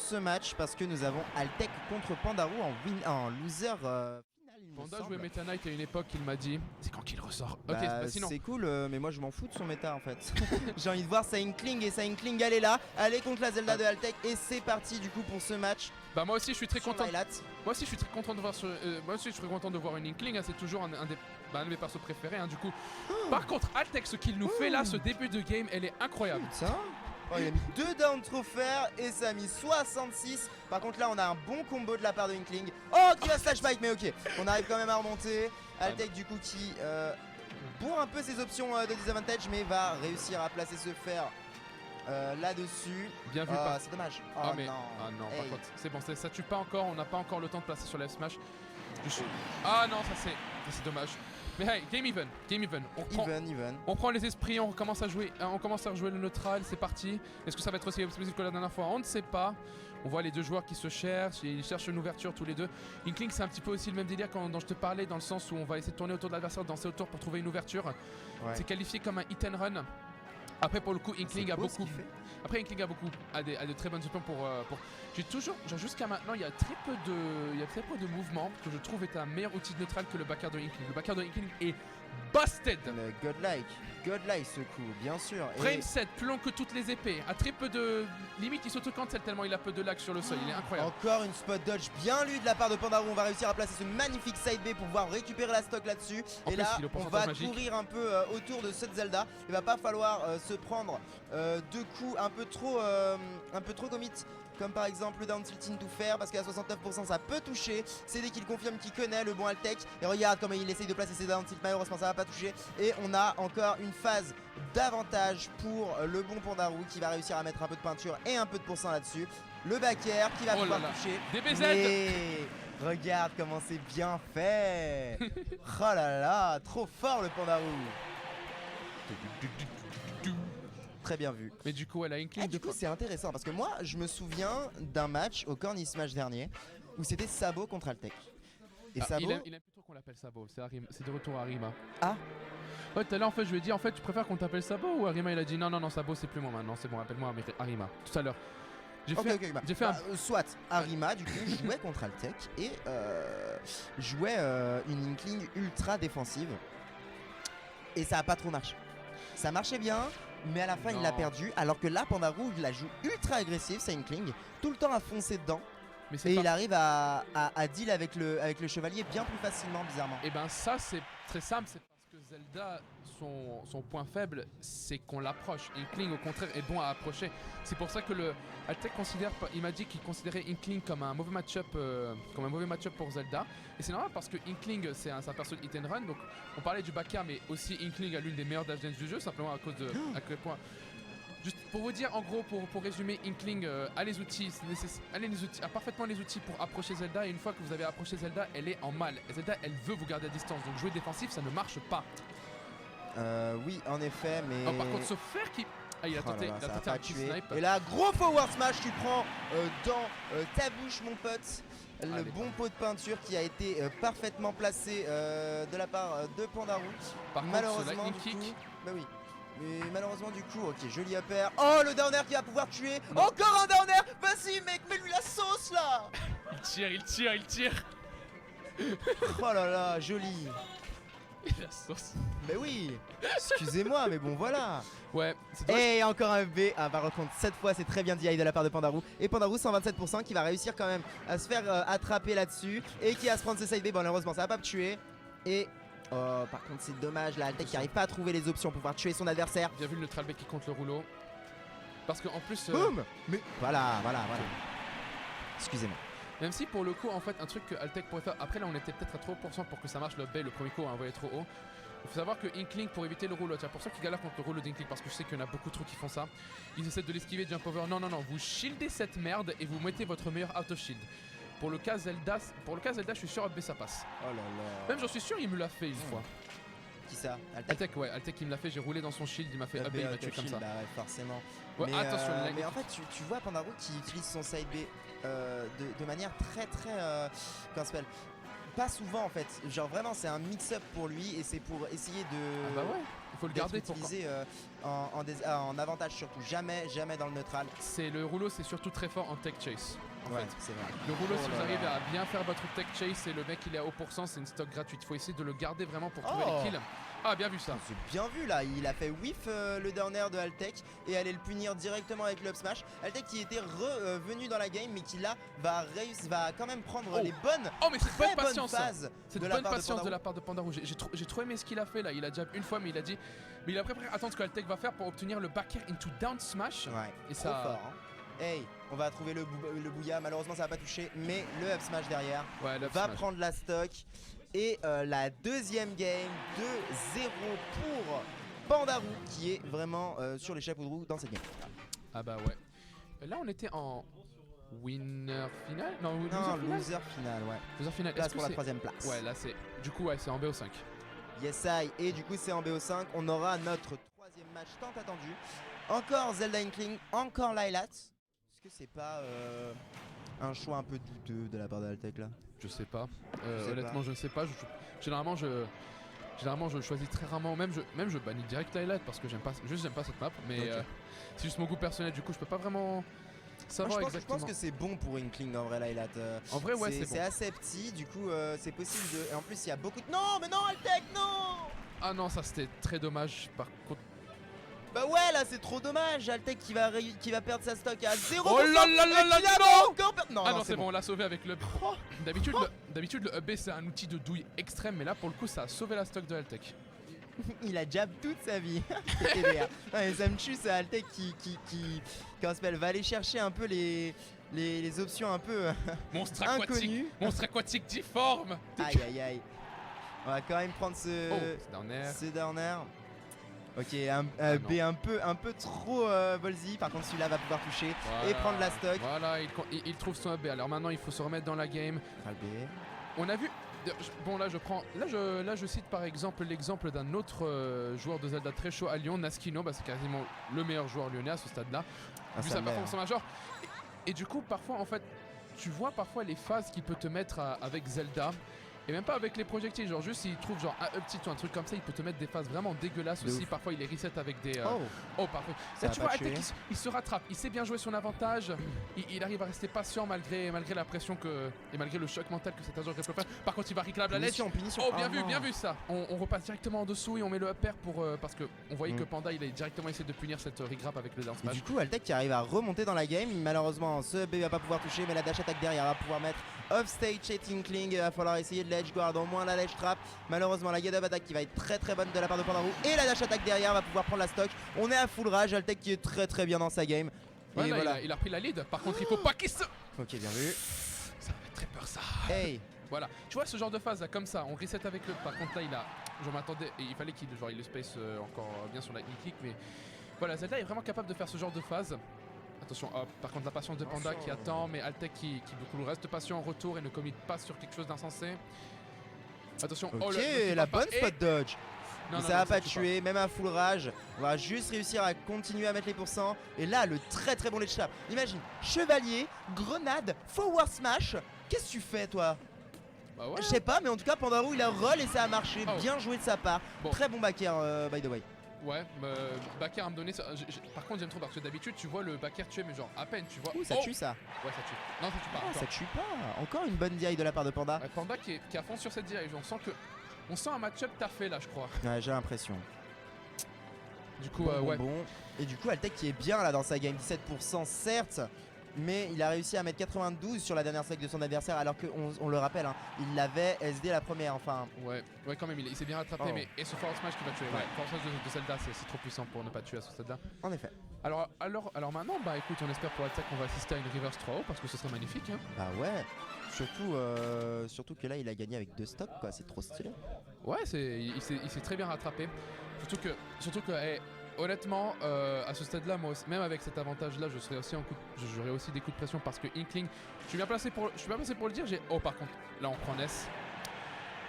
ce match parce que nous avons Altec contre Pandarou en loser final. Panda jouait Meta Knight à une époque, il m'a dit c'est quand qu'il ressort. Bah, ok, c'est fascinant. C'est cool, mais moi je m'en fous de son méta en fait. J'ai envie de voir sa Inkling et sa Inkling elle est là. Elle est contre la Zelda de Altec et c'est parti du coup pour ce match. Bah moi aussi je suis très content. Moi aussi je suis très content de voir une Inkling, hein, c'est toujours un de mes persos préférés du coup. Par contre Altec, ce qu'il nous fait là, ce début de game, elle est incroyable. Putain. Oh, il a mis 2 down trop faire et ça a mis 66. Par contre là on a un bon combo de la part de Inkling. Oh, qui va slash fight, mais ok. On arrive quand même à remonter. Altec du coup qui bourre un peu ses options de disadvantage, mais va réussir à placer ce fer là-dessus. Bien vu. C'est dommage. Oh, mais... non, par contre c'est bon, ça tue pas encore. On n'a pas encore le temps de placer sur la smash. Ah non, ça c'est dommage. Mais hey, game even. On prend les esprits, on commence à jouer, rejouer le neutral, c'est parti. Est-ce que ça va être aussi explosif que la dernière fois? On ne sait pas. On voit les deux joueurs qui se cherchent, ils cherchent une ouverture tous les deux. Inkling, c'est un petit peu aussi le même délire dont je te parlais, dans le sens où on va essayer de tourner autour de l'adversaire, danser autour pour trouver une ouverture. Ouais. C'est qualifié comme un hit and run. Après pour le coup Inkling a beaucoup. Après Inkling a de très bonnes options pour. J'ai toujours, genre jusqu'à maintenant, il y a très peu de mouvements que je trouve est un meilleur outil de neutral que le backer de Inkling. Le backer de Inkling est busted. Godlike ce coup, bien sûr. Frame 7, plus long que toutes les épées, a très peu de limite, il s'auto-cancel tellement il a peu de lag sur le sol, il est incroyable. Encore une spot dodge bien lu de la part de Pandarou. On va réussir à placer ce magnifique side B pour pouvoir récupérer la stock là-dessus. Et là on va courir un peu autour de cette Zelda. Il va pas falloir se prendre deux coups un peu trop commit, comme par exemple le down tilt into fair, parce qu'à 69% ça peut toucher. C'est dès qu'il confirme qu'il connaît le bon Altec. Et regarde comment il essaye de placer ses down tilt, malheureusement ça va pas toucher. Et on a encore une phase d'avantage pour le bon Pandarou qui va réussir à mettre un peu de peinture et un peu de pourcent là-dessus. Le back air qui va pouvoir toucher. DBZ. Mais regarde comment c'est bien fait. Oh là là, trop fort le Pandarou. Très bien vu. Mais du coup elle a Inkling. Du coup c'est intéressant parce que moi je me souviens d'un match au Corny Smash dernier où c'était Sabo contre Altec. Et Sabo... il aime plus trop qu'on l'appelle Sabo, c'est de retour à Arima. Ah. Ouais, tout à l'heure en fait je lui ai dit en fait tu préfères qu'on t'appelle Sabo, ou Arima il a dit non Sabo c'est plus moi maintenant, c'est bon appelle-moi Arima tout à l'heure. Soit Arima du coup jouait contre Altec et jouait une Inkling ultra défensive et ça a pas trop marché. Ça marchait bien, mais à la fin il l'a perdu, alors que là Pandarou il la joue ultra agressive, sa Inkling, tout le temps à foncer dedans. Et il arrive à deal avec le chevalier bien plus facilement, bizarrement. Et ben ça c'est très simple, c'est parce que Zelda, son point faible c'est qu'on l'approche. Inkling au contraire est bon à approcher. C'est pour ça que le Altec il m'a dit qu'il considérait Inkling comme un mauvais match-up pour Zelda. Et c'est normal parce que Inkling c'est un perso de hit and run. Donc on parlait du backer, mais aussi Inkling a l'une des meilleures dash dance du jeu, simplement à cause de à quel point. Juste pour vous dire, en gros, pour résumer, Inkling a parfaitement les outils pour approcher Zelda. Et une fois que vous avez approché Zelda, elle est en mal. Zelda, elle veut vous garder à distance. Donc jouer défensif, ça ne marche pas. Oui, en effet, mais... Oh, par contre, ce fer qui... Ah, il a tenté un petit snipe. Et là, gros forward smash, tu prends dans ta bouche, mon pote. Le bon pot de peinture qui a été parfaitement placé de la part de Pandarou. Malheureusement, contre, ce lightning kick. Bah oui. Mais malheureusement du coup, ok, joli up air. Oh, le down air qui va pouvoir tuer. Non. Encore un down air. Vas-y mec, mets-lui la sauce là. Il tire. Oh là là, joli. La sauce. Mais oui. Excusez-moi, mais bon voilà. Ouais. Et encore un FB. Ah par contre, cette fois c'est très bien DI de la part de Pandarou. Et Pandarou 127% qui va réussir quand même à se faire attraper là-dessus. Et qui va se prendre ce side B. Bon, malheureusement ça va pas me tuer. Et... oh, par contre c'est dommage, là Altec qui arrive pas à trouver les options pour pouvoir tuer son adversaire. Bien vu le neutral B qui compte le rouleau. Parce qu'en plus... Boum. Mais voilà. Excusez-moi. Même si pour le coup en fait un truc que Altec pourrait faire... Après là on était peut-être à 3% pour que ça marche le B, le premier coup on a envoyé trop haut. Il faut savoir que Inkling, pour éviter le rouleau, tiens, pour ceux qui galèrent contre le rouleau d'Inkling, parce que je sais qu'il y en a beaucoup trop qui font ça, ils essaient de l'esquiver, jump over. Non, vous shieldez cette merde et vous mettez votre meilleur auto shield. Pour le cas Zelda, je suis sûr up B ça passe. Oh là là. Même j'en suis sûr il me l'a fait une fois. Qui ça? Altec, ouais, Altec il me l'a fait, j'ai roulé dans son shield, il m'a fait up B, il m'a tué comme ça. Bah ouais, forcément. Ouais, mais attention, mais en fait tu vois Pandarou qui utilise son side B de manière très comment ça s'appelle, pas souvent en fait. Genre vraiment c'est un mix-up pour lui et c'est pour essayer de... Ah bah ouais. Il faut le garder pour utiliser en avantage surtout, jamais dans le neutral. Le rouleau c'est surtout très fort en tech chase. En fait. C'est vrai. Le rouleau, si vous arrivez à bien faire votre tech chase et le mec il est à haut pourcent, c'est une stock gratuite. Il faut essayer de le garder vraiment pour trouver les kills. Ah, bien vu ça. C'est bien vu là, il a fait whiff le downer de Altec et allait le punir directement avec le up smash. Altec qui était revenu dans la game mais qui là va quand même prendre les bonnes. Oh mais c'est une bonne patience. C'est de bonne patience de la part de Pandarou. J'ai trop aimé ce qu'il a fait là. Il a jab une fois mais il a dit, mais il a préparé. Attends ce que Altec va faire pour obtenir le back air into down smash. Ouais. Et ça. Trop fort. Hein. Hey, on va trouver le bouilla. Malheureusement ça va pas toucher, mais le up smash derrière va prendre la stock. Et la deuxième game de 0 pour Pandarou qui est vraiment sur les chapeaux de roue dans cette game. Ah bah ouais. Là on était en winner final. Non, loser final, ouais. Loser final. Place pour la troisième place. Ouais, là c'est. Du coup, ouais, c'est en BO5. Yes, I. Et du coup, c'est en BO5. On aura notre troisième match tant attendu. Encore Zelda Inkling, encore Lylat. Est-ce que c'est pas un choix un peu douteux de la part de Altec là? Je sais pas. Honnêtement, je ne sais pas. Généralement, je choisis très rarement. Même je bannis direct Lylat parce que j'aime pas cette map. Mais c'est juste mon goût personnel. Du coup, je peux pas vraiment savoir exactement. Je pense que c'est bon pour Inkling en vrai, Lylat. En vrai, ouais, c'est bon. C'est assez petit. Du coup, c'est possible de. Et en plus, il y a beaucoup de. Non, mais non, Altec, non! Ah non, ça c'était très dommage. Par contre. Bah ouais, là c'est trop dommage. Altec qui va perdre sa stock à 0%. Oh là là là là non encore non, ah non, c'est bon, on l'a sauvé avec le. D'habitude le up c'est un outil de douille extrême, mais là pour le coup ça a sauvé la stock de Altec. Il a jab toute sa vie. Non, mais ça me tue, c'est Altec qui comment s'appelle, va aller chercher un peu les options un peu monstre inconnues. Monstre aquatique difforme. Aïe aïe aïe. On va quand même prendre ce downer. Ok, B un peu trop ballsy. Par contre, celui-là va pouvoir toucher et prendre la stock. Voilà, il trouve son AB. Alors maintenant, il faut se remettre dans la game. On a vu. Bon, là, je cite par exemple l'exemple d'un autre joueur de Zelda très chaud à Lyon, Naskino. Bah, c'est quasiment le meilleur joueur lyonnais à ce stade-là. Vu sa performance majeure. Et du coup, parfois, en fait, tu vois parfois les phases qu'il peut te mettre avec Zelda. Et même pas avec les projectiles, genre juste s'il trouve genre un up tilt ou un truc comme ça, il peut te mettre des phases vraiment dégueulasses aussi. Parfois il les reset avec des... parfait. Là tu vois, il se rattrape, il sait bien jouer son avantage. Il arrive à rester patient malgré la pression et malgré le choc mental que cet agent peut faire. Par contre il va reclab la ledge. Oh bien vu ça. On repasse directement en dessous et on met le up air parce qu'on voyait que Panda il a directement essayé de punir cette regrap avec le down smash. Du coup Altec qui arrive à remonter dans la game. Malheureusement ce B va pas pouvoir toucher, mais la dash attack derrière va pouvoir mettre off stage chez Inkling. Il va falloir essayer de ledge guard, au moins la ledge trap. Malheureusement la get-up attack qui va être très bonne de la part de Pandarou. Et la dash attack derrière va pouvoir prendre la stock. On est à full rage, Altec qui est très bien dans sa game. Ouais, et là, voilà. Il a pris la lead. Par contre il faut pas qu'il se... Ok, bien vu. Ça va être très peur ça. Hey. Voilà, tu vois ce genre de phase là comme ça, on reset avec le... Par contre là je m'attendais, et il fallait qu'il le space encore bien sur la kick, mais voilà, Zelda est vraiment capable de faire ce genre de phase. Attention, hop, par contre la patience de Panda qui attend, mais Altec qui reste patient en retour et ne commit pas sur quelque chose d'insensé. Attention, ok, la bonne spot dodge. Non, ça va pas tuer, même à full rage. On va juste réussir à continuer à mettre les pourcents. Et là, le très bon ledge trap. Imagine, chevalier, grenade, forward smash. Qu'est-ce que tu fais toi? Bah ouais. Je sais pas, mais en tout cas Pandarou il a roll et ça a marché. Bien joué de sa part. Très bon back air by the way. Ouais, back air à me donner ça. Par contre j'aime trop parce que d'habitude tu vois le back air tuer mais genre à peine tu vois. Ouh, ça tue ça. Ouais, ça tue. Non, ça tue pas. Ça tue pas. Encore une bonne DI de la part de Panda. Ouais, Panda qui est à fond sur cette DI. On sent un match-up taffé là je crois. Ouais, j'ai l'impression. Du coup bon. Et du coup Altec qui est bien là dans sa game, 17% certes, mais il a réussi à mettre 92 sur la dernière stack de son adversaire alors qu'on le rappelle, hein, il l'avait SD la première, enfin. Ouais quand même, il s'est bien rattrapé, mais et ce forward smash qui va tuer. Ouais, forward smash de Zelda c'est trop puissant pour ne pas tuer à ce stade-là. En effet. Alors maintenant, bah écoute, on espère pour Altec qu'on va assister à une reverse 3-0 parce que ce serait magnifique. Hein. Bah ouais, surtout que là il a gagné avec 2 stocks quoi, c'est trop stylé. Ouais, il s'est très bien rattrapé. Surtout que honnêtement, à ce stade-là, moi aussi, même avec cet avantage-là, j'aurais aussi des coups de pression parce que Inkling, je suis bien placé pour le dire. Par contre, là on prend Ness.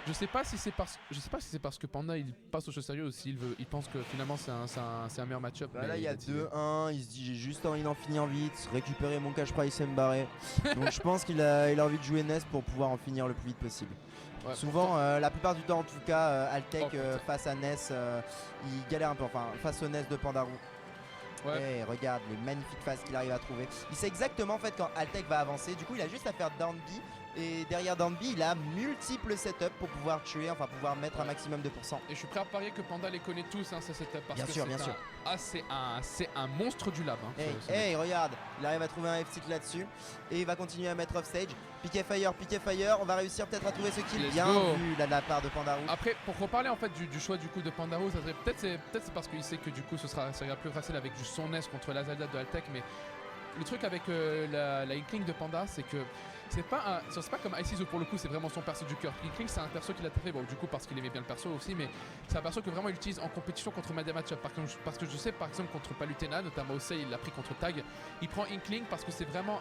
Je sais pas si c'est parce que Panda il passe aux choses sérieuses ou s'il pense que finalement c'est un meilleur match-up. Bah là il y a 2-1, il se dit j'ai juste envie d'en finir vite, récupérer mon cash price et me barrer. Donc je pense qu'il a envie de jouer Ness pour pouvoir en finir le plus vite possible. Ouais, souvent, la plupart du temps en tout cas, Altec face à Ness, il galère un peu, enfin face au Ness de Pandarou. Ouais. Et regarde les magnifiques phases qu'il arrive à trouver. Il sait exactement en fait quand Altec va avancer. Du coup il a juste à faire down B. Et derrière down B il a multiples setups pour pouvoir tuer, enfin pouvoir mettre un maximum de pourcents. Et je suis prêt à parier que Panda les connaît tous ces setups parce bien que sûr, bien sûr. C'est un monstre du lab. Hey, regarde, il arrive à trouver un F-tick là-dessus. Et il va continuer à mettre offstage. Piqué fire, on va réussir peut-être à trouver ce kill. Bien vu là de la part de Pandarou. Après pour reparler en fait du choix du coup de Pandarou, ça serait peut-être c'est parce qu'il sait que du coup ça sera plus facile avec juste son S contre la Zelda de Altec, mais le truc avec la Inkling de Panda c'est que c'est pas comme Ice où pour le coup c'est vraiment son perso du cœur. Inkling c'est un perso qu'il a tapé, bon du coup parce qu'il aimait bien le perso aussi, mais c'est un perso que vraiment il utilise en compétition contre des match-up. Parce que je sais par exemple contre Palutena, notamment Osei il l'a pris contre Tag, il prend Inkling parce que c'est vraiment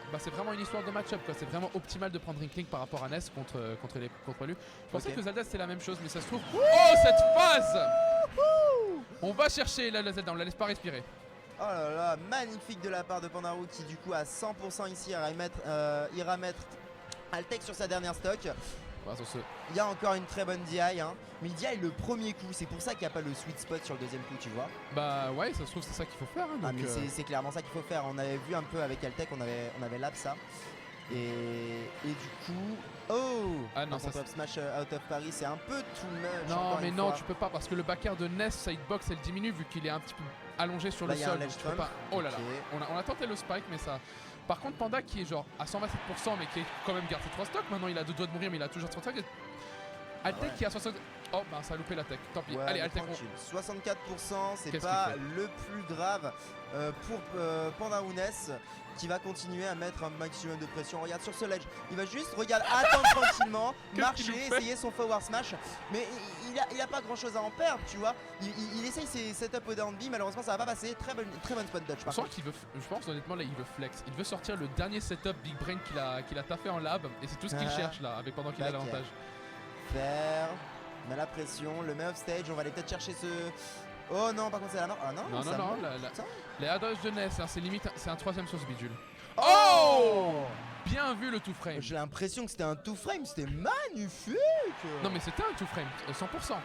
une histoire de match-up quoi. C'est vraiment optimal de prendre Inkling par rapport à Ness contre lui. Je pensais que Zelda c'était la même chose mais ça se trouve. Oh cette phase. On va chercher la Zelda, on la laisse pas respirer. Oh là là, magnifique de la part de Pandarou qui du coup à 100% ici ira mettre Altec sur sa dernière stock. Il y a encore une très bonne DI hein. Mais le DI le premier coup, c'est pour ça qu'il n'y a pas le sweet spot sur le deuxième coup tu vois. Bah ouais ça se trouve c'est ça qu'il faut faire hein, donc mais c'est clairement ça qu'il faut faire. On avait vu un peu avec Altec, on avait lab ça. Et du coup, ah non, ça smash out of Paris, c'est un peu too much. Non, mais non, tu peux pas parce que le back air de Ness sidebox elle diminue vu qu'il est un petit peu allongé sur le sol. Oh là là, on a tenté le spike, mais ça. Par contre, Panda qui est genre à 127%, mais qui est quand même gardé 3 stocks. Maintenant, il a 2 doigts de mourir, mais il a toujours 3 stocks. Altec qui a 60. Oh, bah ça a loupé la tech. Tant pis. Ouais, allez, Altec. 64%, c'est pas le plus grave pour Pandarou Ness qui va continuer à mettre un maximum de pression. Regarde sur ce ledge, il va juste attendre tranquillement, marcher, essayer son forward smash. Mais il a pas grand chose à en perdre, tu vois. Il essaye ses setups au down B, malheureusement ça va pas passer. Très bonne spot dodge. Je sens qu'il veut, je pense honnêtement là il veut flex. Il veut sortir le dernier setup Big Brain qu'il a taffé en lab et c'est tout ce qu'il cherche là, avec pendant qu'il a l'avantage. Faire, on a la pression, le met off stage, on va aller peut-être chercher ce. Oh non, par contre c'est la mort. Ah non, non, les adoges de Ness, hein, c'est limite, c'est un 3ème sauce bidule. Oh bien vu le 2-frame. J'ai l'impression que c'était un 2-frame, c'était magnifique. Non mais c'était un 2-frame, 100%.